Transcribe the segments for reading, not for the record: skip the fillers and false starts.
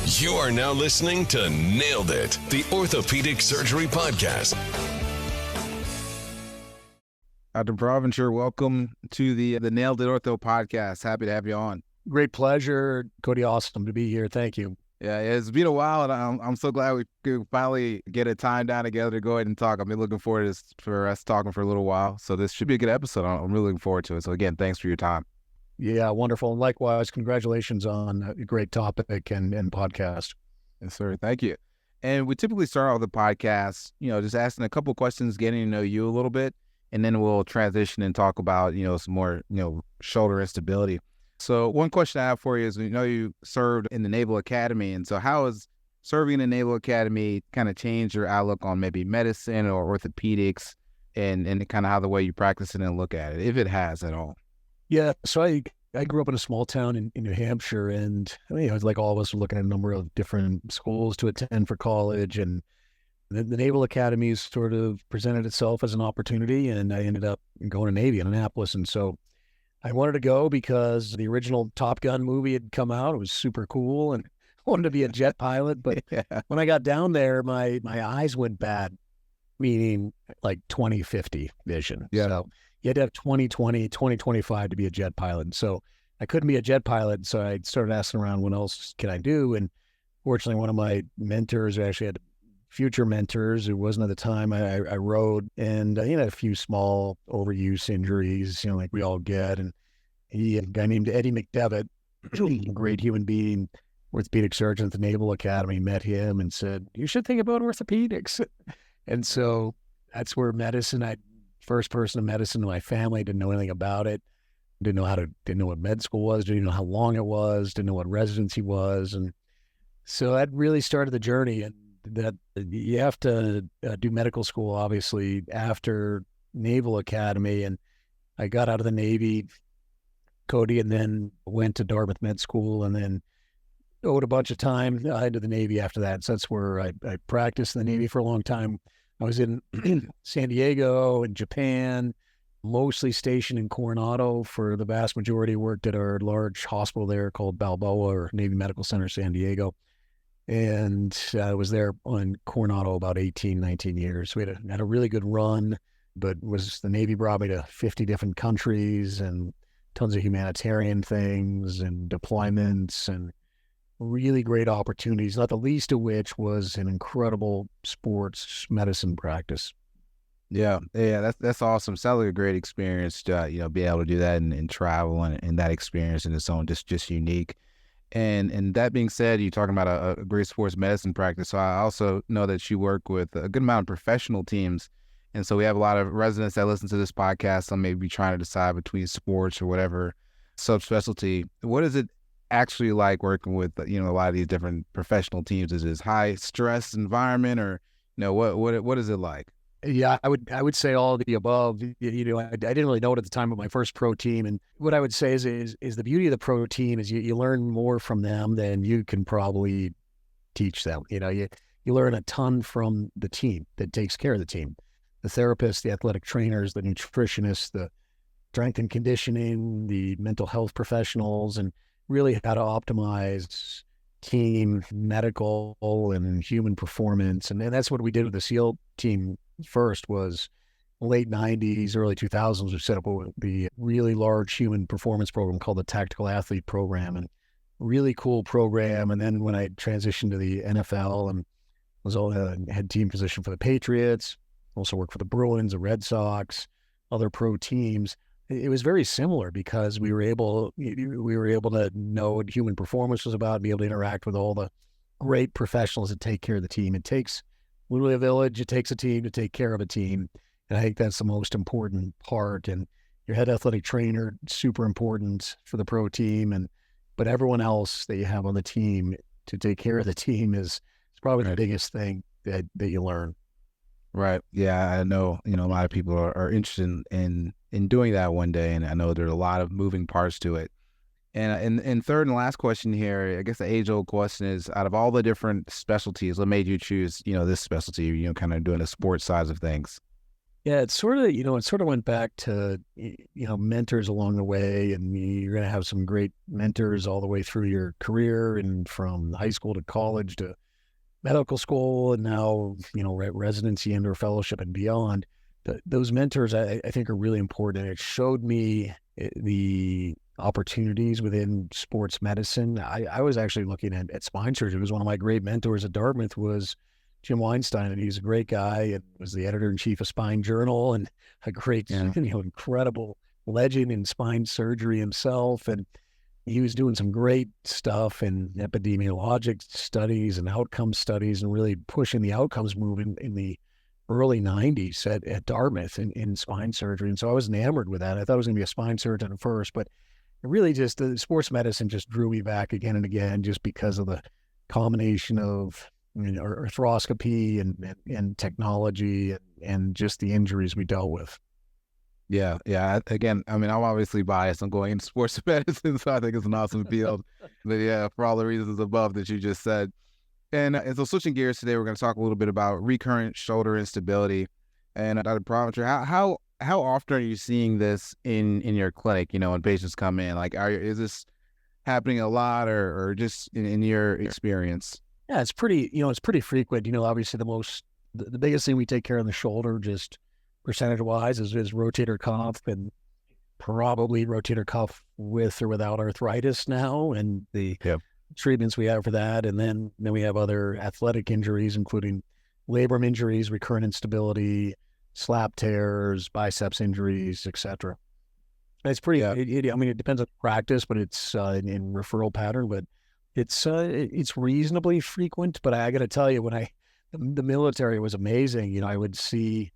You are now listening to Nailed It, the Orthopedic Surgery Podcast. Dr. Provencher, welcome to the Nailed It Ortho Podcast. Happy to have you on. Great pleasure, Cody. Awesome to be here. Thank you. Yeah, it's been a while, and I'm so glad we could finally get a time down together to go ahead and talk. I've been looking forward to this, for us talking for a little while, so this should be a good episode. I'm really looking forward to it. So again, thanks for your time. Yeah, wonderful. And likewise, congratulations on a great topic and podcast. Yes, sir. Thank you. And we typically start off the podcast, just asking a couple questions, getting to know you a little bit, and then we'll transition and talk about, some more, shoulder instability. So one question I have for you is, you served in the Naval Academy, and so how has serving in the Naval Academy kind of changed your outlook on maybe medicine or orthopedics and kind of how the way you practice it and look at it, if it has at all? Yeah, so I grew up in a small town in New Hampshire, and like all of us were looking at a number of different schools to attend for college, and the Naval Academy sort of presented itself as an opportunity, and I ended up going to Navy in Annapolis. And so I wanted to go because the original Top Gun movie had come out. It was super cool, and I wanted to be a jet pilot. But when I got down there, my eyes went bad, meaning like 20/50 vision. Yeah. So you had to have 20/20, 20/25 to be a jet pilot. And so I couldn't be a jet pilot, so I started asking around, what else can I do? And fortunately, one of my mentors, I actually had future mentors, it wasn't at the time, I rode, and he had a few small overuse injuries, like we all get. And a guy named Eddie McDevitt, a great human being, orthopedic surgeon at the Naval Academy, met him and said, you should think about orthopedics. And so that's where first person in medicine in my family, didn't know anything about it, didn't know what med school was, didn't know how long it was, didn't know what residency was. And so that really started the journey. And that you have to do medical school, obviously, after Naval Academy. And I got out of the Navy, Cody, and then went to Dartmouth Med School, and then owed a bunch of time into the Navy after that. So that's where I practiced in the Navy for a long time. I was in San Diego and Japan, mostly stationed in Coronado for the vast majority. Worked at our large hospital there called Balboa, or Navy Medical Center, San Diego. And I was there on Coronado about 18, 19 years. We had a really good run, but the Navy brought me to 50 different countries and tons of humanitarian things and deployments and really great opportunities, not the least of which was an incredible sports medicine practice. Yeah, that's awesome. Sounds like a great experience to be able to do that and travel and that experience in its own just unique. And that being said, you're talking about a great sports medicine practice. So I also know that you work with a good amount of professional teams. And so we have a lot of residents that listen to this podcast. Some may be trying to decide between sports or whatever subspecialty. What is it actually like working with, a lot of these different professional teams? Is it high stress environment, or, what is it like? Yeah, I would say all of the above. I didn't really know it at the time of my first pro team. And what I would say is the beauty of the pro team is you learn more from them than you can probably teach them. You learn a ton from the team that takes care of the team. The therapists, the athletic trainers, the nutritionists, the strength and conditioning, the mental health professionals, and really how to optimize team medical and human performance. And that's what we did with the SEAL team. First was late 90s, early 2000s, we set up the really large human performance program called the Tactical Athlete Program, and really cool program. And then when I transitioned to the NFL and was head team position for the Patriots, also worked for the Bruins, the Red Sox, other pro teams, it was very similar because we were able to know what human performance was about, be able to interact with all the great professionals that take care of the team. It takes literally a village. It takes a team to take care of a team. And I think that's the most important part. And your head athletic trainer, super important for the pro team. But everyone else that you have on the team to take care of the team is probably the biggest thing that you learn. Right. Yeah, I know, a lot of people are interested in doing that one day. And I know there's a lot of moving parts to it. And third and last question here, I guess the age-old question is, out of all the different specialties, what made you choose, this specialty, kind of doing the sports sides of things? Yeah, it sort of, it sort of went back to, mentors along the way, and you're going to have some great mentors all the way through your career, and from high school to college to medical school, and now, residency and or fellowship and beyond. Those mentors, I think, are really important. It showed me the opportunities within sports medicine. I was actually looking at spine surgery. It was one of my great mentors at Dartmouth was Jim Weinstein, and he's a great guy and was the editor-in-chief of Spine Journal and a great, incredible legend in spine surgery himself. And he was doing some great stuff in epidemiologic studies and outcome studies and really pushing the outcomes movement in the early 90s at Dartmouth in spine surgery. And so I was enamored with that. I thought I was going to be a spine surgeon at first, but it really just, the sports medicine just drew me back again and again, just because of the combination of arthroscopy and technology and just the injuries we dealt with. Yeah. Again, I mean, I'm obviously biased. I'm going into sports medicine, so I think it's an awesome field. But yeah, for all the reasons above that you just said. And so switching gears today, we're going to talk a little bit about recurrent shoulder instability. And Dr. Provencher, how often are you seeing this in your clinic? When patients come in, like, is this happening a lot, or just in your experience? Yeah, it's pretty frequent. Obviously the biggest thing we take care of in the shoulder, just percentage wise, is rotator cuff, and probably rotator cuff with or without arthritis now, and the treatments we have for that. And then we have other athletic injuries, including labrum injuries, recurrent instability, slap tears, biceps injuries, etc. It's pretty, it depends on practice, but it's in referral pattern, but it's reasonably frequent. But I got to tell you, when the military was amazing, I'd see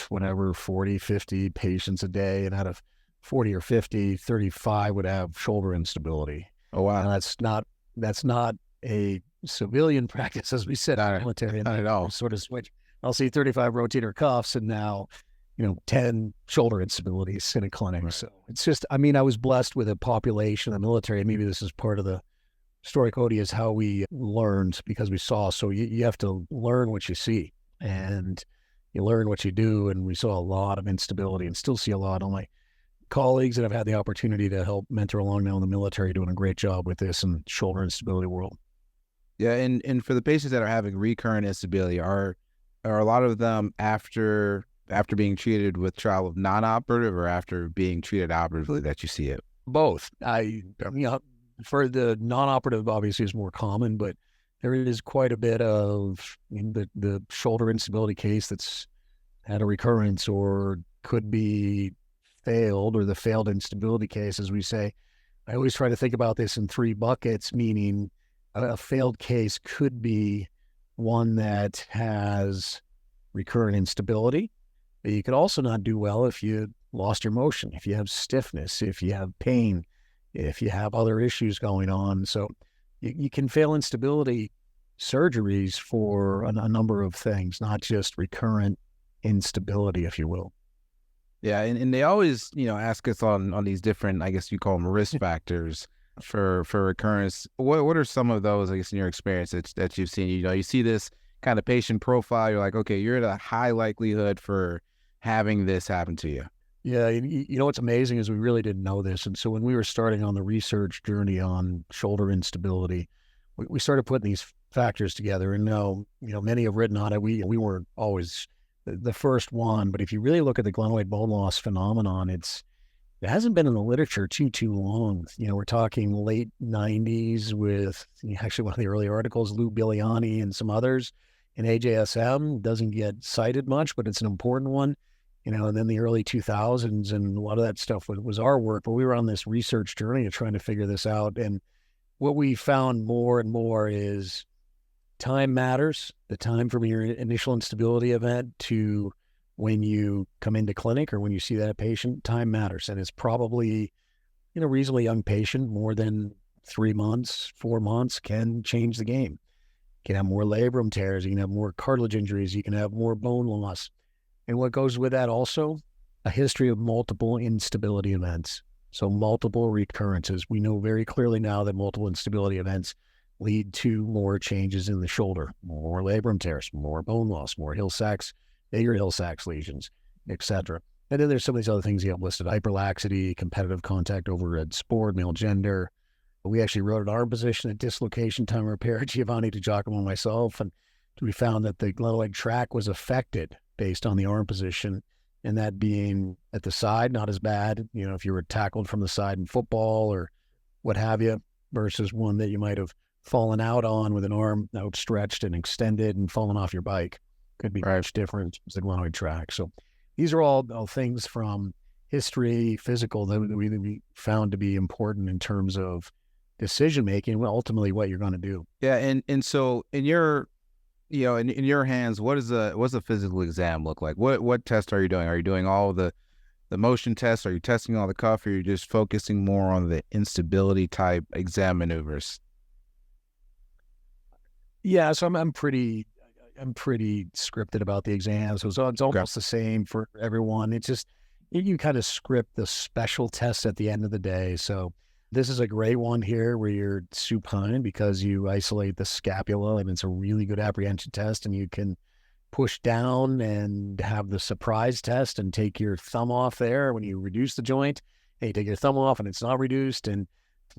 whatever, 40, 50 patients a day, and out of 40 or 50, 35 would have shoulder instability. Oh, wow. And that's not a civilian practice, as we said, in the military. Not at all. Sort of switch. I'll see 35 rotator cuffs and now, 10 shoulder instabilities in a clinic. Right. So it's just, I was blessed with a population in the military. Maybe this is part of the story, Cody, is how we learned, because we saw. So you have to learn what you see, and you learn what you do. And we saw a lot of instability, and still see a lot. On my colleagues that have had the opportunity to help mentor along now in the military, doing a great job with this in shoulder instability world. Yeah, and for the patients that are having recurrent instability, are a lot of them after being treated with trial of non-operative, or after being treated operatively that you see it? Both. For the non-operative, obviously, is more common, but there is quite a bit of the shoulder instability case that's had a recurrence or could be failed, or the failed instability case, as we say. I always try to think about this in three buckets, meaning a failed case could be one that has recurrent instability. But you could also not do well if you lost your motion, if you have stiffness, if you have pain, if you have other issues going on. So you can fail instability surgeries for a number of things, not just recurrent instability, if you will. Yeah, and they always, ask us on these different, I guess you call them risk factors for recurrence. What are some of those, I guess, in your experience that you've seen? You see this kind of patient profile, you're like, okay, you're at a high likelihood for having this happen to you. Yeah, what's amazing is we really didn't know this. And so when we were starting on the research journey on shoulder instability, we started putting these factors together. And now, many have written on it. We weren't always the first one, but if you really look at the glenoid bone loss phenomenon, it hasn't been in the literature too long. We're talking late 90s with actually one of the early articles, Lou Biliani and some others in AJSM. Doesn't get cited much, but it's an important one. And then the early 2000s, and a lot of that stuff was our work, but we were on this research journey of trying to figure this out. And what we found more and more is time matters. The time from your initial instability event to when you come into clinic or when you see that patient, time matters. And it's probably, reasonably young patient, more than 3 months, 4 months can change the game. You can have more labrum tears, you can have more cartilage injuries, you can have more bone loss. And what goes with that also, a history of multiple instability events. So multiple recurrences. We know very clearly now that multiple instability events lead to more changes in the shoulder, more labrum tears, more bone loss, more Hill-Sachs bigger Hill-Sachs lesions, etc. And then there's some of these other things you have listed: hyperlaxity, competitive contact overhead sport, male gender. We actually wrote an arm position at dislocation time repair, Giovanni DiGiacomo and myself, and we found that the glenoid track was affected based on the arm position, and that being at the side, not as bad, if you were tackled from the side in football or what have you, versus one that you might have fallen out on with an arm outstretched and extended and fallen off your bike. Could be much different as the glenoid track. So these are all things from history, physical, that we found to be important in terms of decision-making, ultimately what you're going to do. Yeah. And so in your, in your hands, what's a physical exam look like? What test are you doing? Are you doing all the motion tests? Are you testing all the cuff? Or are you just focusing more on the instability type exam maneuvers? Yeah. So I'm pretty scripted about the exams. So it's almost the same for everyone. It's just, you kind of script the special tests at the end of the day. So this is a great one here where you're supine because you isolate the scapula, and it's a really good apprehension test, and you can push down and have the surprise test and take your thumb off there when you reduce the joint, and you take your thumb off and it's not reduced. And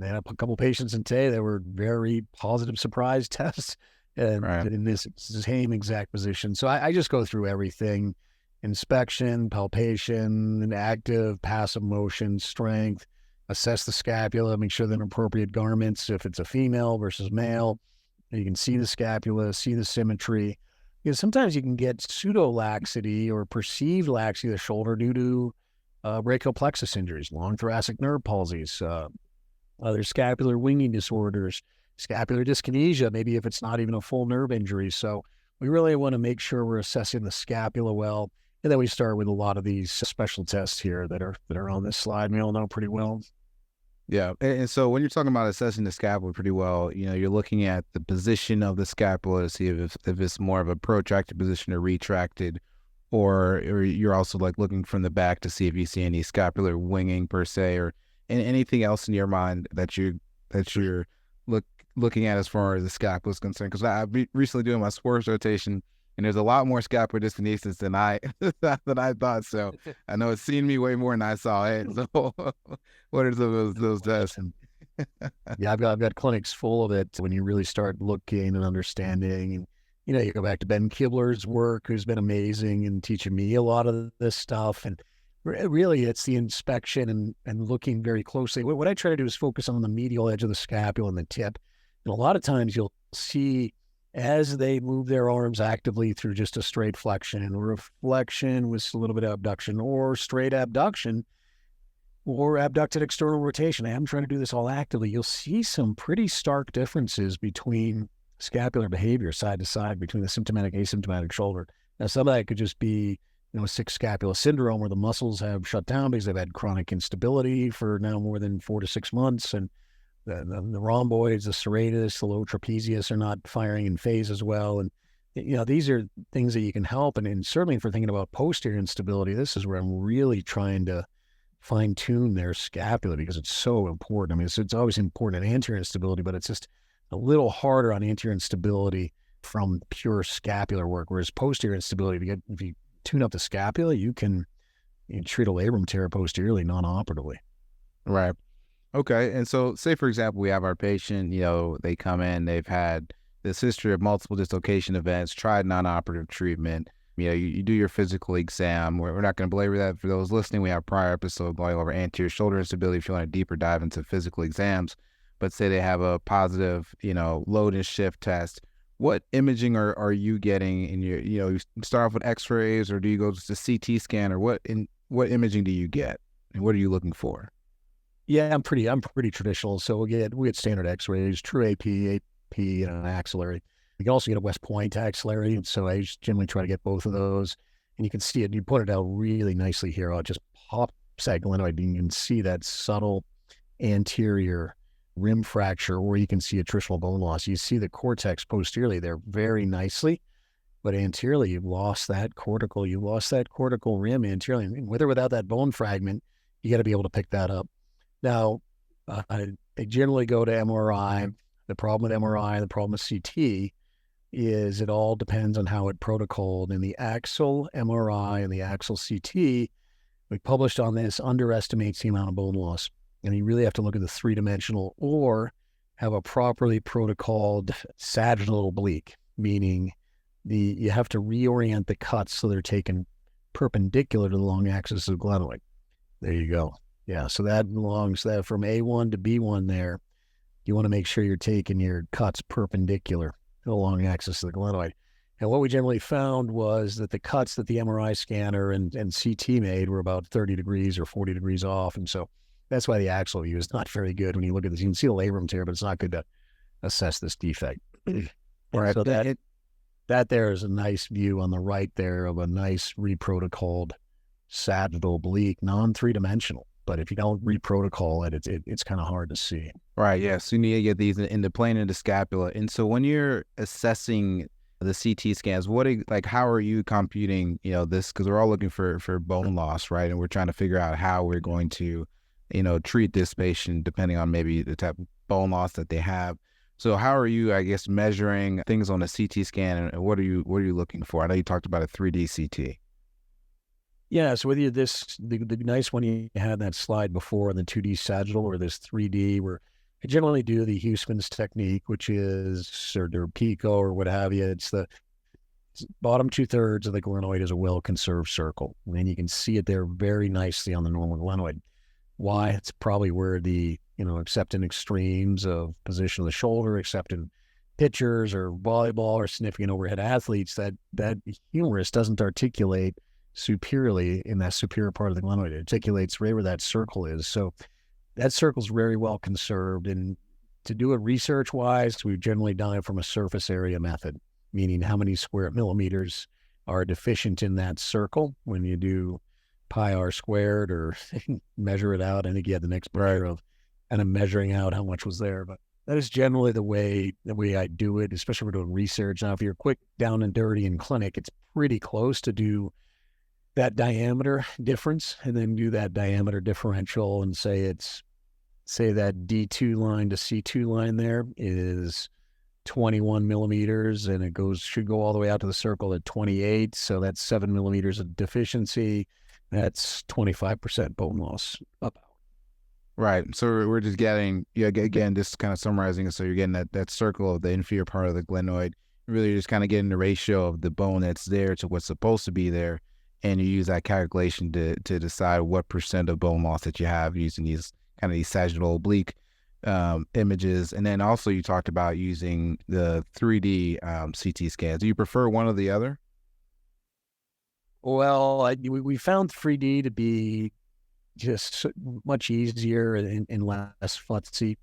I had a couple patients in today that were very positive surprise tests in this same exact position. So I just go through everything: inspection, palpation, active, passive motion, strength, assess the scapula, make sure they're in appropriate garments if it's a female versus male. You can see the scapula, see the symmetry. Because sometimes you can get pseudo-laxity or perceived laxity of the shoulder due to brachial plexus injuries, long thoracic nerve palsies, other scapular winging disorders, scapular dyskinesia, maybe if it's not even a full nerve injury. So we really want to make sure we're assessing the scapula well. And then we start with a lot of these special tests here that are on this slide. We all know pretty well. Yeah. And so when you're talking about assessing the scapula pretty well, you're looking at the position of the scapula to see if it's more of a protracted position or retracted, or you're also like looking from the back to see if you see any scapular winging per se, or anything else in your mind that you're looking at as far as the scapula is concerned. Because I've recently doing my sports rotation, and there's a lot more scapular dyskinesis than I thought. So I know it's seen me way more than I saw it. So what are those tests? Yeah, I've got clinics full of it when you really start looking and understanding. And, you go back to Ben Kibler's work, who's been amazing and teaching me a lot of this stuff. And really, it's the inspection and looking very closely. What I try to do is focus on the medial edge of the scapula and the tip. And a lot of times you'll see, as they move their arms actively through just a straight flexion or a flexion with a little bit of abduction, or straight abduction, or abducted external rotation. I'm trying to do this all actively. You'll see some pretty stark differences between scapular behavior side to side between the symptomatic, asymptomatic shoulder. Now, some of that could just be, sick scapula syndrome, where the muscles have shut down because they've had chronic instability for now more than 4 to 6 months, and the rhomboids, the serratus, the low trapezius are not firing in phase as well. And, these are things that you can help. And certainly if we're thinking about posterior instability, this is where I'm really trying to fine tune their scapula, because it's so important. I mean, it's always important in anterior instability, but it's just a little harder on anterior instability from pure scapular work. Whereas posterior instability, if you tune up the scapula, you can treat a labrum tear posteriorly non-operatively. Right. Okay. And so say, for example, we have our patient, they come in, they've had this history of multiple dislocation events, tried non-operative treatment. You do your physical exam. We're not going to belabor that for those listening. We have a prior episode going over anterior shoulder instability if you want a deeper dive into physical exams. But say they have a positive, load and shift test. What imaging are you getting in your, you start off with x-rays, or do you go to the CT scan, or what imaging do you get, and what are you looking for? Yeah, I'm pretty traditional. So we get standard x-rays, true AP, and an axillary. You can also get a West Point axillary. So I generally try to get both of those. And you can see it, you put it out really nicely here. It just pops that glenoid, and you can see that subtle anterior rim fracture, where you can see attritional bone loss. You see the cortex posteriorly there very nicely, but anteriorly you've lost that cortical rim anteriorly. And with or without that bone fragment, you got to be able to pick that up. Now, they generally go to MRI. The problem with MRI, the problem with CT, is it all depends on how it protocoled. In the axial MRI and the axial CT, we published on this, underestimates the amount of bone loss. And you really have to look at the three-dimensional or have a properly protocoled sagittal oblique, meaning you have to reorient the cuts so they're taken perpendicular to the long axis of the glenoid. There you go. Yeah, so that belongs that from A1 to B1 there. You want to make sure you're taking your cuts perpendicular to the long axis of the glenoid. And what we generally found was that the cuts that the MRI scanner and CT made were about 30 degrees or 40 degrees off. And so that's why the axial view is not very good when you look at this. You can see the labrum tear, but it's not good to assess this defect. Right. So that there is a nice view on the right there of a nice reprotocoled sagittal oblique, non-three-dimensional. But if you don't reprotocol it, it's kind of hard to see. Right. Yeah. So you need to get these in the plane of the scapula. And so when you're assessing the CT scans, how are you computing, this? Because we're all looking for bone loss, right? And we're trying to figure out how we're going to, treat this patient depending on maybe the type of bone loss that they have. So how are you, I guess, measuring things on a CT scan, and what are you looking for? I know you talked about a 3D CT. Yeah, so whether the nice one you had that slide before, the 2D sagittal or this 3D, where I generally do the Huysman's technique, which is, or Pico or what have you. It's the bottom 2/3 of the glenoid is a well-conserved circle. And you can see it there very nicely on the normal glenoid. Why? It's probably where the, except in extremes of position of the shoulder, except in pitchers or volleyball or significant overhead athletes, that humerus doesn't articulate superiorly in that superior part of the glenoid. It articulates right where that circle is. So that circle's very well conserved. And to do it research-wise, we've generally done it from a surface area method, meaning how many square millimeters are deficient in that circle when you do pi r squared or measure it out. And again, the next picture of kind of measuring out how much was there. But that is generally the way I do it, especially if we're doing research. Now, if you're quick, down and dirty in clinic, it's pretty close to do that diameter difference and then do that diameter differential and say that D2 line to C2 line there is 21 millimeters and it should go all the way out to the circle at 28. So that's 7 millimeters of deficiency. That's 25% bone loss about. Right. So we're just getting, again, just kind of summarizing it. So you're getting that circle of the inferior part of the glenoid, really just kind of getting the ratio of the bone that's there to what's supposed to be there. And you use that calculation to decide what % of bone loss that you have using these sagittal oblique images. And then also you talked about using the 3D CT scans. Do you prefer one or the other? Well, we found 3D to be just much easier and less futzy.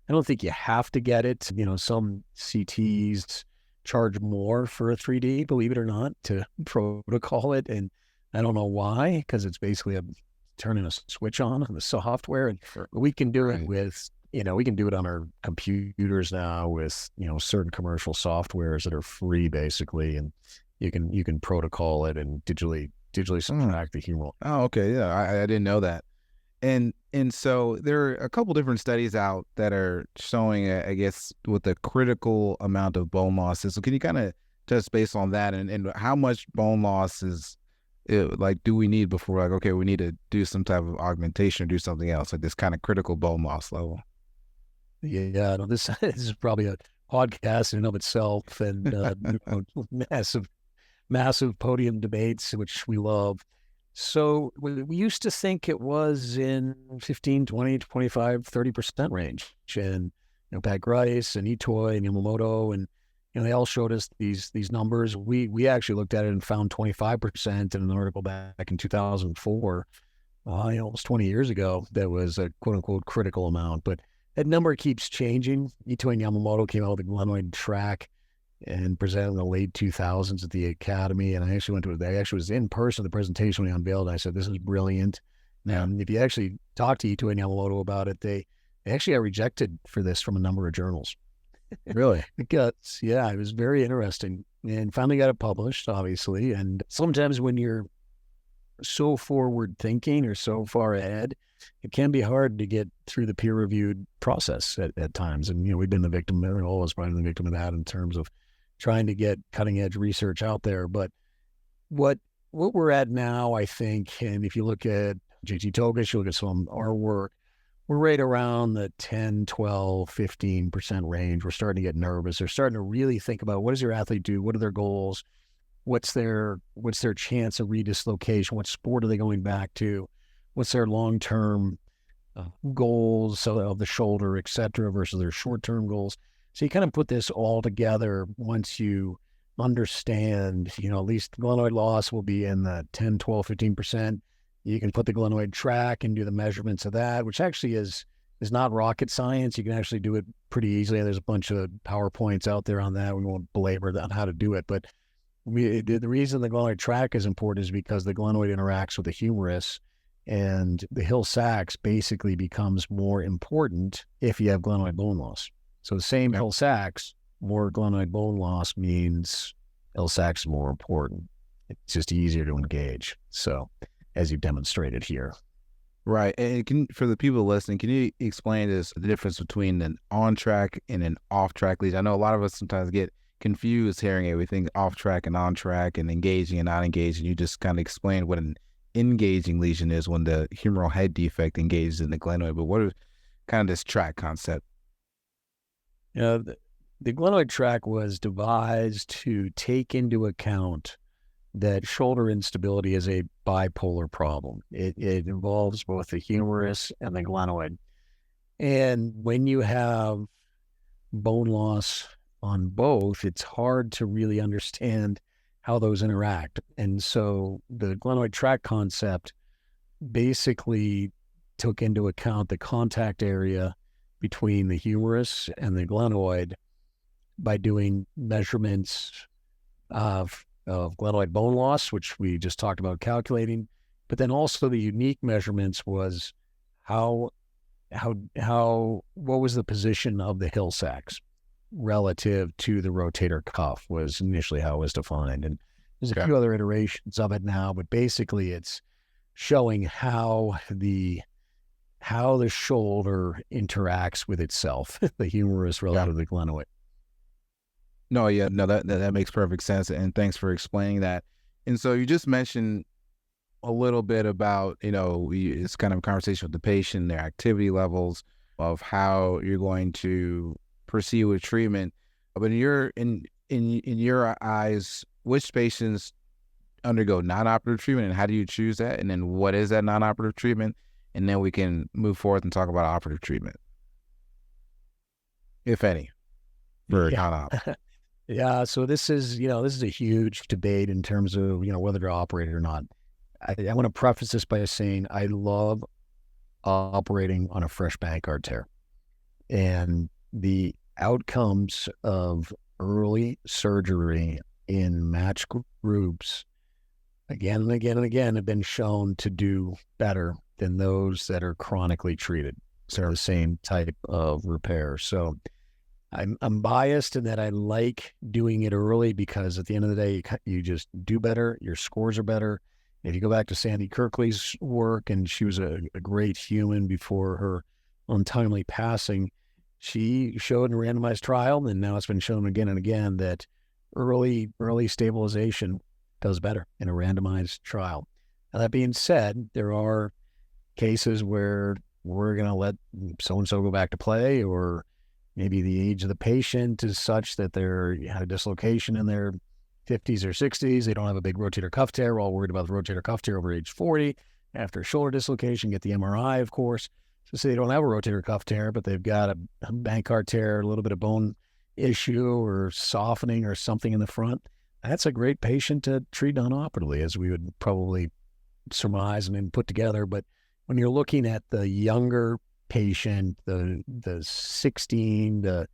I don't think you have to get it. Some CTs charge more for a 3D, believe it or not, to protocol it. And I don't know why, because it's basically turning a switch on the software. And we can do it with, we can do it on our computers now with, certain commercial softwares that are free basically. And you can protocol it and digitally subtract the humeral. Oh, okay. Yeah. I didn't know that. And so there are a couple different studies out that are showing, I guess, what the critical amount of bone loss is. So can you kind of touch base on that and how much bone loss do we need before okay, we need to do some type of augmentation or do something else, like this kind of critical bone loss level? Yeah, no, this is probably a podcast in and of itself and massive podium debates, which we love. So we used to think it was in 15, 20, 25, 30% range. And, Pat Grice and Itoi and Yamamoto, and, they all showed us these numbers. We actually looked at it and found 25% in an article back in 2004, almost 20 years ago, that was a quote unquote critical amount. But that number keeps changing. Itoi and Yamamoto came out with a glenoid track and presented in the late 2000s at the Academy. And I actually was in person at the presentation when he unveiled it. I said, this is brilliant. Now, if you actually talk to Itoi and Yamamoto about it, they actually got rejected for this from a number of journals. Really? Because, it was very interesting and finally got it published, obviously. And sometimes when you're so forward thinking or so far ahead, it can be hard to get through the peer-reviewed process at times. And, we've been the victim, all of us probably the victim of that in terms of trying to get cutting edge research out there. But what we're at now, I think, and if you look at JT Togish, you look at some of our work, we're right around the 10, 12, 15% range. We're starting to get nervous. They're starting to really think about, what does your athlete do? What are their goals? What's their chance of redislocation? What sport are they going back to? What's their long-term goals of the shoulder, et cetera, versus their short-term goals? So you kind of put this all together once you understand, at least glenoid loss will be in the 10, 12, 15%. You can put the glenoid track and do the measurements of that, which actually is not rocket science. You can actually do it pretty easily. There's a bunch of PowerPoints out there on that. We won't belabor on how to do it, but the reason the glenoid track is important is because the glenoid interacts with the humerus, and the Hill-Sachs basically becomes more important if you have glenoid bone loss. So the same Hill-Sachs, more glenoid bone loss means Hill-Sachs is more important. It's just easier to engage. So, as you've demonstrated here. Right. And for the people listening, can you explain the difference between an on-track and an off-track lesion? I know a lot of us sometimes get confused hearing everything off-track and on-track and engaging and not engaging. You just kind of explained what an engaging lesion is when the humeral head defect engages in the glenoid. But what is kind of this track concept? The glenoid track was devised to take into account that shoulder instability is a bipolar problem. It involves both the humerus and the glenoid. And when you have bone loss on both, it's hard to really understand how those interact. And so the glenoid track concept basically took into account the contact area between the humerus and the glenoid by doing measurements of glenoid bone loss, which we just talked about calculating, but then also the unique measurements was what was the position of the Hill-Sachs relative to the rotator cuff was initially how it was defined. And there's a few other iterations of it now, but basically it's showing how the shoulder interacts with itself, the humerus relative to the glenoid. No, that makes perfect sense, and thanks for explaining that. And so you just mentioned a little bit about, it's kind of a conversation with the patient, their activity levels, of how you're going to proceed with treatment. But in your eyes, which patients undergo non-operative treatment, and how do you choose that? And then what is that non-operative treatment? And then we can move forward and talk about operative treatment, if any, for non-op. Yeah, so this is a huge debate in terms of, whether to operate it or not. I want to preface this by saying I love operating on a fresh Bankart tear. And the outcomes of early surgery in match groups, again and again and again, have been shown to do better than those that are chronically treated. So the same type of repair. So I'm biased in that I like doing it early because at the end of the day, you just do better. Your scores are better. If you go back to Sandy Kirkley's work, and she was a great human before her untimely passing, she showed in a randomized trial, and now it's been shown again and again, that early stabilization does better in a randomized trial. Now, that being said, there are cases where we're going to let so-and-so go back to play, or maybe the age of the patient is such that they're had a dislocation in their 50s or 60s. They don't have a big rotator cuff tear. We're all worried about the rotator cuff tear over age 40. After a shoulder dislocation, get the MRI, of course. So say they don't have a rotator cuff tear, but they've got a Bankart tear, a little bit of bone issue or softening or something in the front. That's a great patient to treat non-operatively, as we would probably surmise and then put together. But when you're looking at the younger patient, the 16 to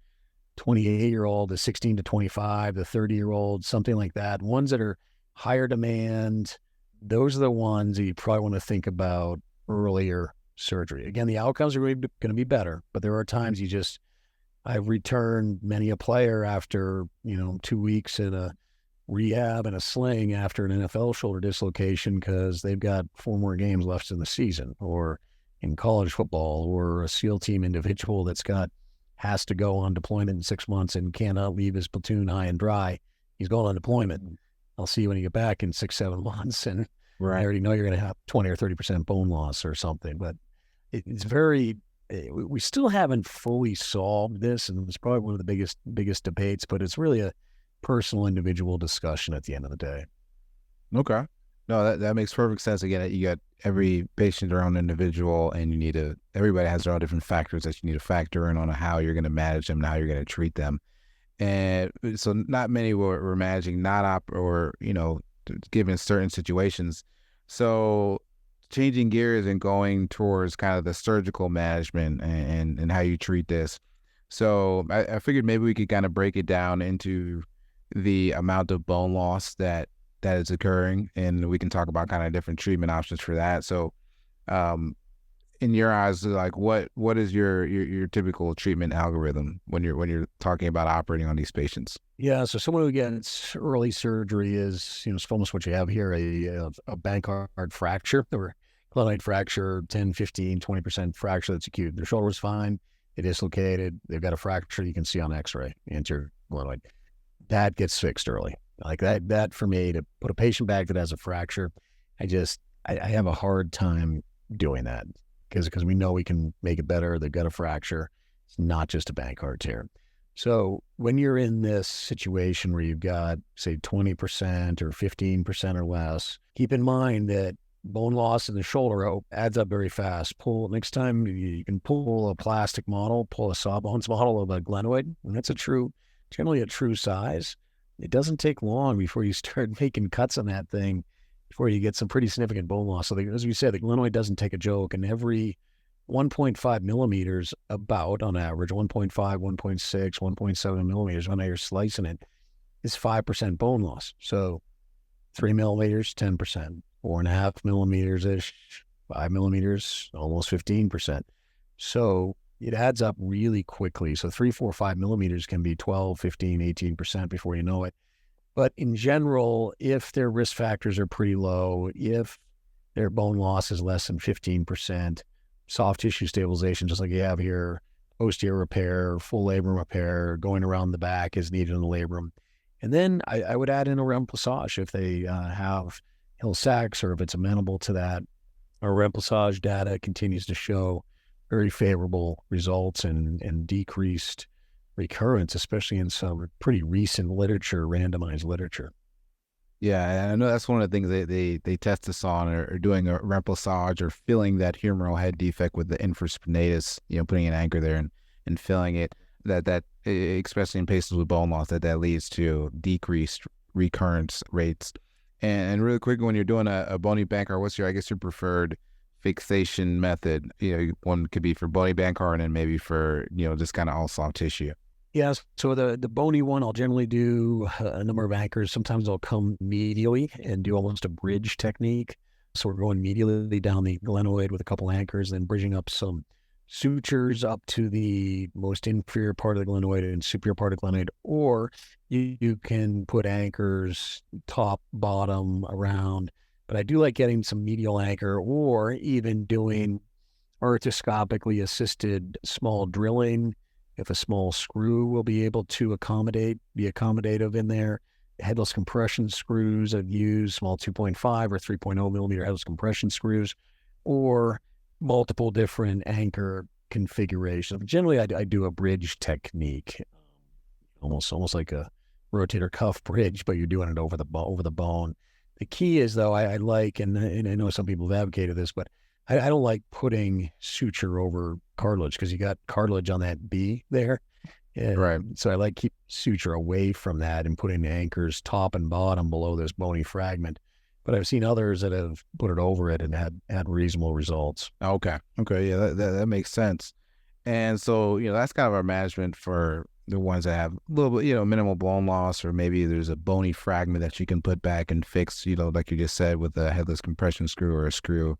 28-year-old, the 16 to 25, the 30-year-old, something like that, ones that are higher demand, those are the ones that you probably want to think about earlier surgery. Again, the outcomes are really going to be better, but there are times I've returned many a player after, 2 weeks in a rehab and a sling after an NFL shoulder dislocation because they've got 4 more games left in the season, or in college football, or a SEAL team individual that's got has to go on deployment in 6 months and cannot leave his platoon high and dry, he's going on deployment. I'll see you when you get back in 6-7 months. And I already know you're going to have 20 or 30% bone loss or something. But it's very, we still haven't fully solved this. And it's probably one of the biggest debates, but it's really a personal, individual discussion at the end of the day. Okay. No, that makes perfect sense. Again, you got every patient their own individual, and everybody has their own different factors that you need to factor in on how you're going to manage them and how you're going to treat them. And so not many were managing given certain situations. So changing gears and going towards kind of the surgical management and how you treat this. So I figured maybe we could kind of break it down into the amount of bone loss that is occurring, and we can talk about kind of different treatment options for that. So in your eyes, like what is your typical treatment algorithm when you're talking about operating on these patients? Yeah, so someone who gets early surgery is, it's almost what you have here, a Bankart fracture or glenoid fracture, 10, 15, 20% fracture that's acute. Their shoulder was fine, they dislocated, they've got a fracture you can see on x-ray, anterior glenoid. That gets fixed early. Like that for me, to put a patient back that has a fracture, I have a hard time doing that because we know we can make it better. They've got a fracture. It's not just a Bankart tear. So when you're in this situation where you've got, say, 20% or 15% or less, keep in mind that bone loss in the shoulder adds up very fast. Next time you can pull a plastic model, pull a sawbones model of a glenoid, and that's generally a true size. It doesn't take long before you start making cuts on that thing before you get some pretty significant bone loss. So as we said, the glenoid doesn't take a joke, and every 1.5 millimeters, about on average, 1.5, 1.6, 1.7 millimeters when you're slicing it, is 5% bone loss. So 3 millimeters, 10%, 4.5 millimeters-ish, 5 millimeters, almost 15%. So it adds up really quickly. So 3, 4, 5 millimeters can be 12, 15, 18% before you know it. But in general, if their risk factors are pretty low, if their bone loss is less than 15%, soft tissue stabilization, just like you have here, posterior repair, full labrum repair, going around the back is needed in the labrum. And then I would add in a remplissage if they have Hill-Sachs or if it's amenable to that. Our remplissage data continues to show very favorable results and decreased recurrence, especially in some pretty recent literature, randomized literature. Yeah, and I know that's one of the things they test us on, or doing a remplissage or filling that humeral head defect with the infraspinatus, putting an anchor there and filling it. That especially in patients with bone loss, that leads to decreased recurrence rates. And really quick, when you're doing a bony Bankart, what's your preferred fixation method? One could be for bony Bankart and then maybe for just kind of all soft tissue. Yes. So the bony one, I'll generally do a number of anchors. Sometimes I'll come medially and do almost a bridge technique. So we're going medially down the glenoid with a couple anchors, then bridging up some sutures up to the most inferior part of the glenoid and superior part of the glenoid. Or you can put anchors top, bottom, around. But I do like getting some medial anchor, or even doing arthroscopically assisted small drilling. If a small screw will be able to be accommodative in there. Headless compression screws I've used, small 2.5 or 3.0 millimeter headless compression screws, or multiple different anchor configurations. Generally, I do a bridge technique, almost like a rotator cuff bridge, but you're doing it over the bone. The key is, though, I like, and I know some people have advocated this, but I don't like putting suture over cartilage because you got cartilage on that B there. Right. So I like keep suture away from that and putting anchors top and bottom below this bony fragment. But I've seen others that have put it over it and had reasonable results. Okay. Yeah, that makes sense. And so, that's kind of our management for the ones that have a little bit, minimal bone loss, or maybe there's a bony fragment that you can put back and fix, like you just said, with a headless compression screw or a screw.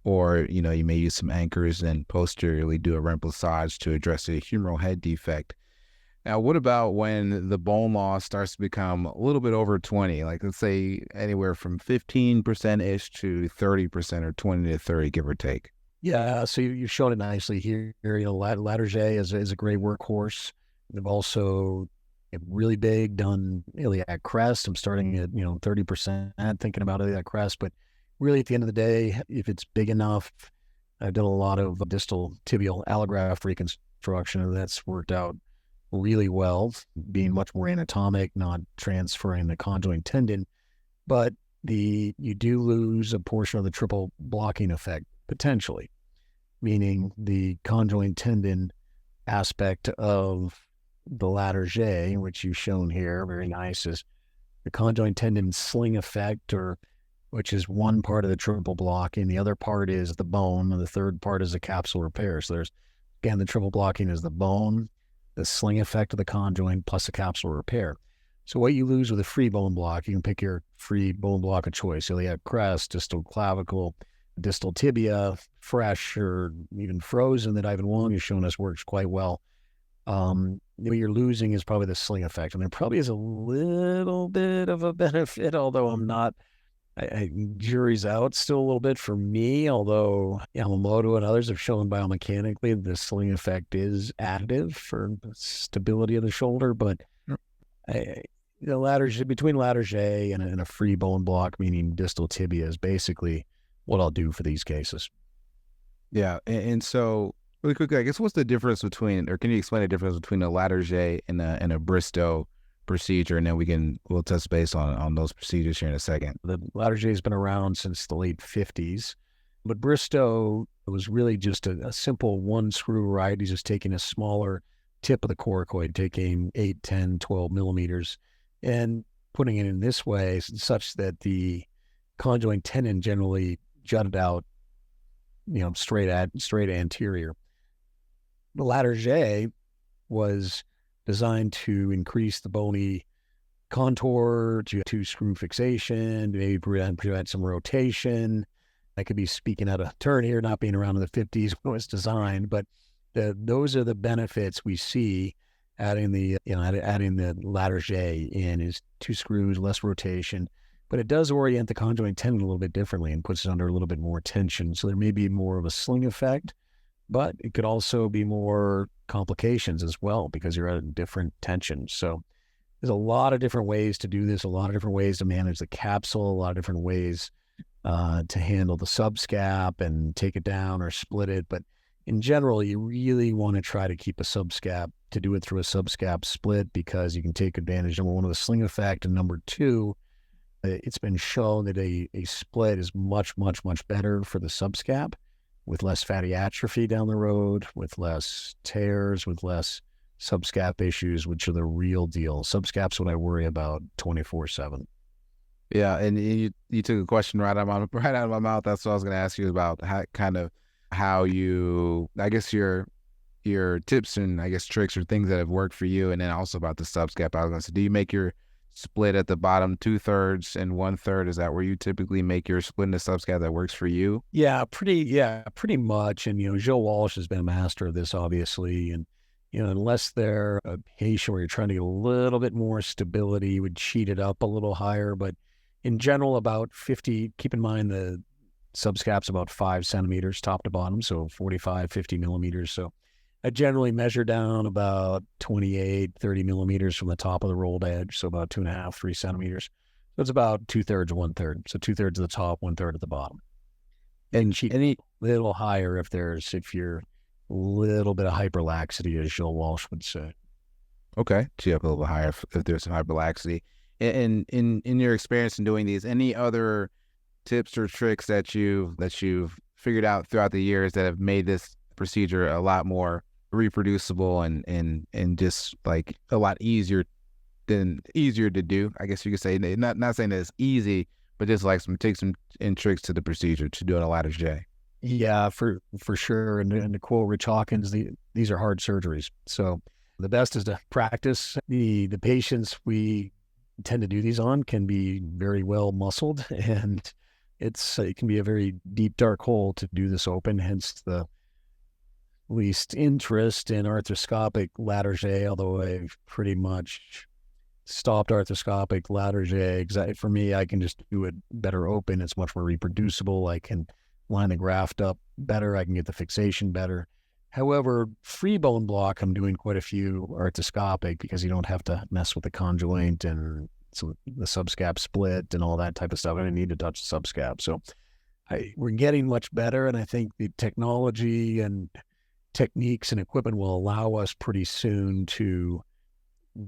Or, you may use some anchors and posteriorly do a remplissage to address a humeral head defect. Now, what about when the bone loss starts to become a little bit over 20, like let's say anywhere from 15%-ish to 30% or 20 to 30, give or take? Yeah, so you've shown it nicely here. You know, Latarjet is a great workhorse. They've also really big done iliac crest. I'm starting at 30% thinking about iliac crest, but really at the end of the day, if it's big enough, I've done a lot of distal tibial allograft reconstruction, and that's worked out really well, being much more anatomic, not transferring the conjoint tendon. But you do lose a portion of the triple blocking effect potentially, meaning the conjoint tendon aspect of the Latarjet, which you've shown here, very nice, is the conjoint tendon sling effect, which is one part of the triple blocking. The other part is the bone, and the third part is the capsule repair. So there's, again, the triple blocking is the bone, the sling effect of the conjoint, plus the capsule repair. So what you lose with a free bone block, you can pick your free bone block of choice. Iliac crest, distal clavicle, distal tibia, fresh or even frozen, that Ivan Wong has shown us works quite well. What you're losing is probably the sling effect. And there probably is a little bit of a benefit, although I'm not, jury's out still a little bit for me, although Yamamoto and others have shown biomechanically the sling effect is additive for stability of the shoulder. But the Latarjet, between Latarjet and a free bone block, meaning distal tibia, is basically what I'll do for these cases. Yeah, and so really quickly, I guess what's the difference between, or can you explain the difference between a Latarjet and a Bristow procedure, and then we'll touch base on those procedures here in a second. The Latarjet has been around since the late 50s, but Bristow was really just a simple one screw right. He's just taking a smaller tip of the coracoid, taking 8, 10, 12 millimeters, and putting it in this way such that the conjoint tendon generally jutted out, straight anterior. The Latarjet was designed to increase the bony contour, to screw fixation, to maybe prevent some rotation. I could be speaking out of turn here, not being around in the 50s when it was designed, but those are the benefits we see adding the Latarjet in, is 2 screws, less rotation, but it does orient the conjoint tendon a little bit differently and puts it under a little bit more tension. So there may be more of a sling effect, but it could also be more complications as well because you're at a different tension. So there's a lot of different ways to do this, a lot of different ways to manage the capsule, a lot of different ways to handle the subscap and take it down or split it. But in general, you really want to try to keep a subscap, to do it through a subscap split, because you can take advantage, number one, of the sling effect, and number two, it's been shown that a split is much, much, much better for the subscap, with less fatty atrophy down the road, with less tears, with less subscap issues, which are the real deal. Subscap's what I worry about 24/7. Yeah, and you took a question right out of my mouth. That's what I was going to ask you about, how you, I guess your tips and I guess tricks or things that have worked for you, and then also about the subscap. I was going to say, do you make your split at the bottom 2/3 and 1/3? Is that where you typically make your split in the subscap that works for you? Yeah, pretty much. And Joe Walsh has been a master of this, obviously. And unless they're a patient where you're trying to get a little bit more stability, you would cheat it up a little higher. But in general, about 50. Keep in mind the subscap's about 5 centimeters top to bottom, so 45, 50 millimeters. So I generally measure down about 28, 30 millimeters from the top of the rolled edge, so about 2.5, 3 centimeters. So it's about 2/3, 1/3. So 2/3 of the top, 1/3 at the bottom. And a little higher if you're a little bit of hyperlaxity, as Joe Walsh would say. Okay, so you have a little bit higher if there's some hyperlaxity. And in your experience in doing these, any other tips or tricks that you've figured out throughout the years that have made this procedure a lot more reproducible and just like a lot easier to do? I guess you could say, not saying that it's easy, but just like some tips and tricks to the procedure to do a Latarjet. Yeah, for sure. And to quote Rich Hawkins, these are hard surgeries. So the best is to practice. The patients we tend to do these on can be very well muscled, and it can be a very deep, dark hole to do this open, hence the least interest in arthroscopic Latarjet, although I've pretty much stopped arthroscopic Latarjet. For me, I can just do it better open. It's much more reproducible. I can line the graft up better. I can get the fixation better. However, free bone block, I'm doing quite a few arthroscopic because you don't have to mess with the conjoint and so the subscap split and all that type of stuff. I didn't need to touch the subscap. So we're getting much better, and I think the technology and techniques and equipment will allow us pretty soon to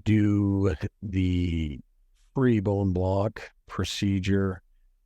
do the free bone block procedure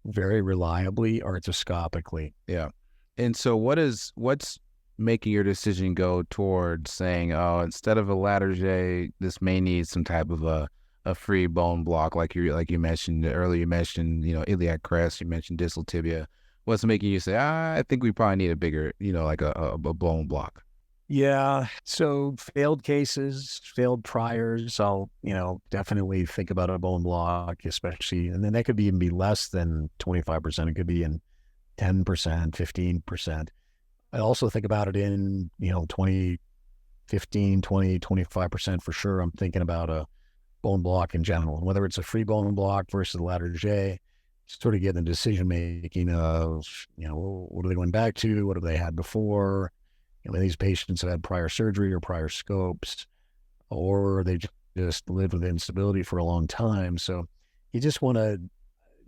very reliably arthroscopically. Yeah. And so what's making your decision go towards saying, oh, instead of a Latarjet, this may need some type of a free bone block, like you mentioned earlier, you mentioned, iliac crest, you mentioned distal tibia. What's making you say, I think we probably need a bigger, like a bone block? Yeah. So failed cases, failed priors, I'll, definitely think about a bone block, especially, and then that could even be less than 25%. It could be in 10%, 15%. I also think about it in, 20, 15, 20, 25% for sure. I'm thinking about a bone block in general, and whether it's a free bone block versus Latarjet, sort of getting the decision making of, what are they going back to? What have they had before? These patients have had prior surgery or prior scopes, or they just lived with instability for a long time. So you just want to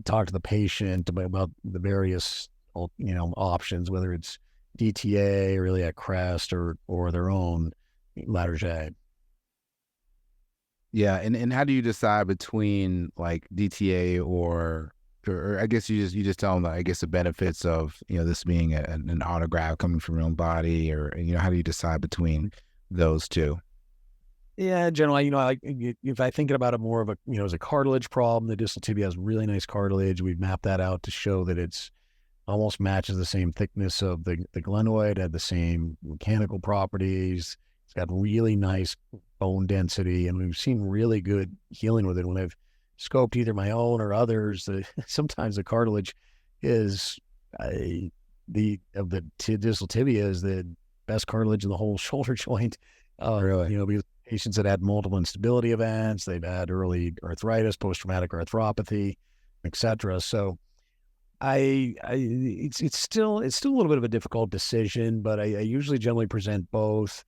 talk to the patient about the various, options, whether it's DTA or iliac crest or their own Latarjet. Yeah. And how do you decide between like DTA or I guess you just tell them, I guess, the benefits of, this being an autograft coming from your own body, or, how do you decide between those two? Yeah, generally, if I think about it more of a, as a cartilage problem, the distal tibia has really nice cartilage. We've mapped that out to show that it's almost matches the same thickness of the glenoid, had the same mechanical properties. It's got really nice bone density, and we've seen really good healing with it. When I've scoped either my own or others, sometimes the cartilage is distal tibia is the best cartilage in the whole shoulder joint. Really? Because patients that had multiple instability events, they've had early arthritis, post-traumatic arthropathy, etc. So it's still a little bit of a difficult decision, but I usually generally present both.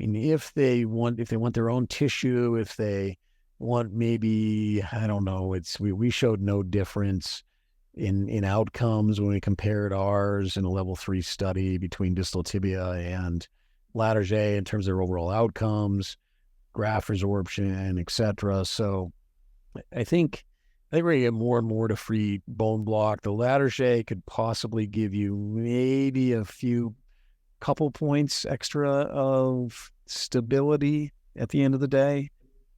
I mean, if they want their own tissue, if they want maybe, I don't know, we showed no difference in outcomes when we compared ours in a level 3 study between distal tibia and Latarjet in terms of their overall outcomes, graft resorption, etc. So I think we're going to get more and more to free bone block. The Latarjet could possibly give you maybe couple points extra of stability at the end of the day.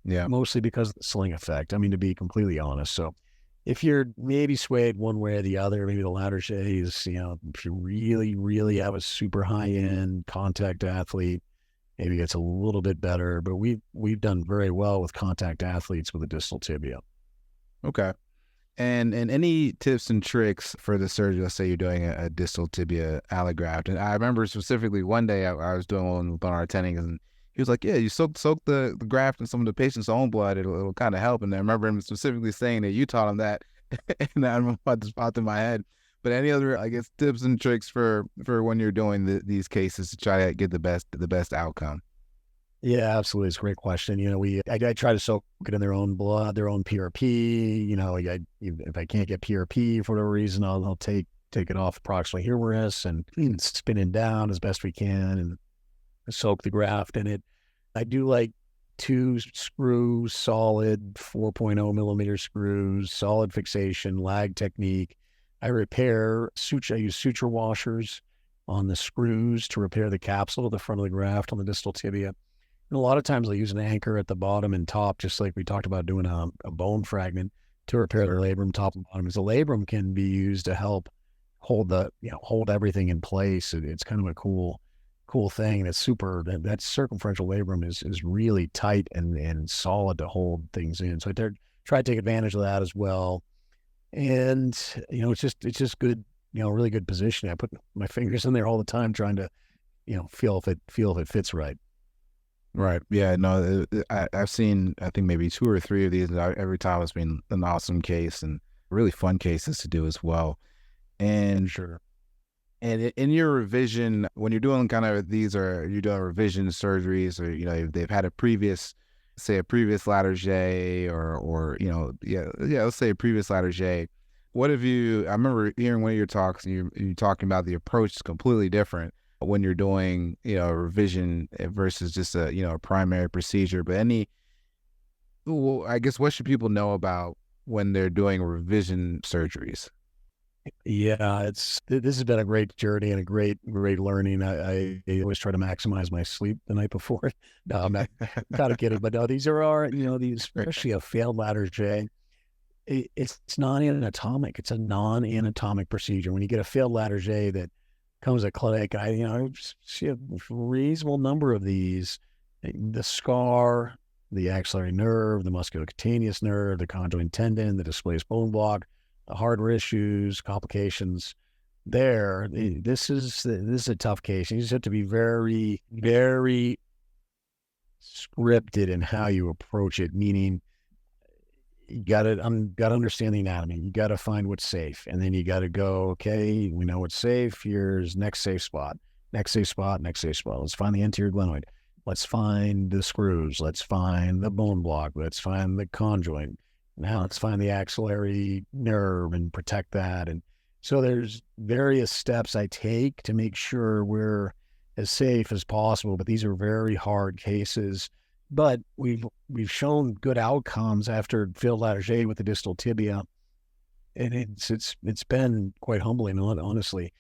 Yeah. Mostly because of the sling effect. I mean, to be completely honest. So if you're maybe swayed one way or the other, maybe the Latarjet is, if you really, really have a super high-end contact athlete, maybe it's a little bit better. But we've done very well with contact athletes with a distal tibia. Okay. And any tips and tricks for the surgery? Let's say you're doing a distal tibia allograft. And I remember specifically one day I was doing one with Bernard Tennings, and he was like, yeah, you soak the graft in some of the patient's own blood. It'll kind of help. And I remember him specifically saying that you taught him that. And I don't know what just popped in my head. But any other, I guess, tips and tricks for when you're doing these cases to try to get the best outcome? Yeah, absolutely. It's a great question. I try to soak it in their own blood, their own PRP. If I can't get PRP for whatever reason, I'll take it off proximal humerus and spin it down as best we can and soak the graft in it. I do like 2 screws, solid 4.0 millimeter screws, solid fixation, lag technique. I use suture washers on the screws to repair the capsule of the front of the graft on the distal tibia. And a lot of times I'll use an anchor at the bottom and top, just like we talked about doing a bone fragment to repair the labrum top and bottom. Because the labrum can be used to help hold everything in place. It's kind of a cool thing. That's super. That circumferential labrum is really tight and solid to hold things in. So I try to take advantage of that as well. And it's just good. Really good positioning. I put my fingers in there all the time, trying to feel if it fits right. Right. Yeah. No, I've seen, I think maybe 2 or 3 of these. Every time it's been an awesome case and really fun cases to do as well. And Sure. And in your revision, when you're doing kind of you're doing revision surgeries, or, you know, if they've had a previous Latarjet, or, you know, let's say a previous Latarjet. What have you, I remember hearing one of your talks, and you talking about the approach is completely different when you're doing, you know, revision versus just a, you know, a primary procedure. But I guess, what should people know about when they're doing revision surgeries? Yeah, this has been a great journey and a great learning. I always try to maximize my sleep the night before. No, I'm not kind of kidding, but no, these are, you know, especially a failed Latarjet. It's non-anatomic. It's a non-anatomic procedure. When you get a failed Latarjet that comes to clinic, I see a reasonable number of these. The scar, the axillary nerve, the musculocutaneous nerve, the conjoint tendon, the displaced bone block, the hardware issues, complications there. This is a tough case. You just have to be very, very scripted in how you approach it, meaning you got to understand the anatomy. You got to find what's safe. And then you got to go, okay, we know what's safe. Here's next safe spot, next safe spot, next safe spot. Let's find the anterior glenoid. Let's find the screws. Let's find the bone block. Let's find the conjoint. Now let's find the axillary nerve and protect that. And so there's various steps I take to make sure we're as safe as possible. But these are very hard cases. But we've shown good outcomes after failed Latarjet with the distal tibia, and it's been quite humbling, honestly.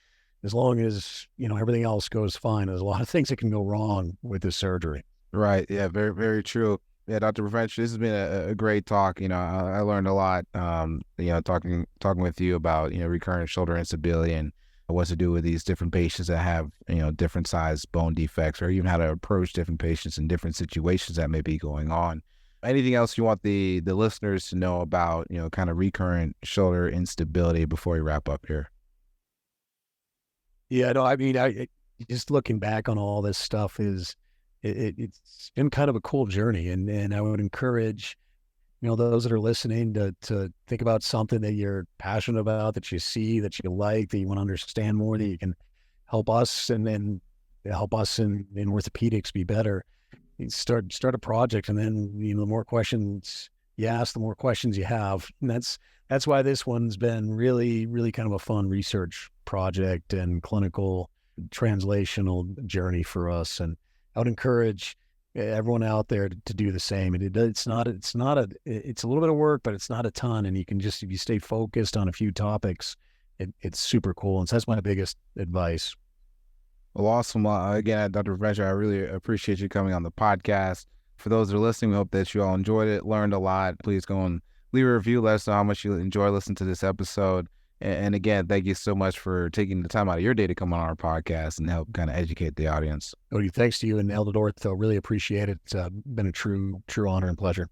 As long as, you know, everything else goes fine, there's a lot of things that can go wrong with this surgery. Right. Yeah. Very, very true. Yeah, Dr. Provencher, this has been a great talk. You know, I learned a lot, you know, talking with you about, you know, recurrent shoulder instability and what to do with these different patients that have, you know, different size bone defects, or even how to approach different patients in different situations that may be going on. Anything else you want the listeners to know about, you know, kind of recurrent shoulder instability before we wrap up here? Yeah, no, I mean, I just looking back on all this stuff it's been kind of a cool journey, and I would encourage, you know, those that are listening to think about something that you're passionate about, that you see, that you like, that you want to understand more, that you can help us and then help us in orthopedics be better. You start a project, and then, you know, the more questions you ask, the more questions you have. And that's why this one's been really, really kind of a fun research project and clinical translational journey for us. And I would encourage everyone out there to do the same. And it's a little bit of work, but it's not a ton. And you can just, if you stay focused on a few topics, it's super cool. And so that's my biggest advice. Well, awesome. Again, Dr. Provencher, I really appreciate you coming on the podcast. For those that are listening, we hope that you all enjoyed it, learned a lot. Please go and leave a review. Let us know how much you enjoy listening to this episode. And again, thank you so much for taking the time out of your day to come on our podcast and help kind of educate the audience. Thanks to you and Ortho. Really appreciate it. It's been a true honor and pleasure.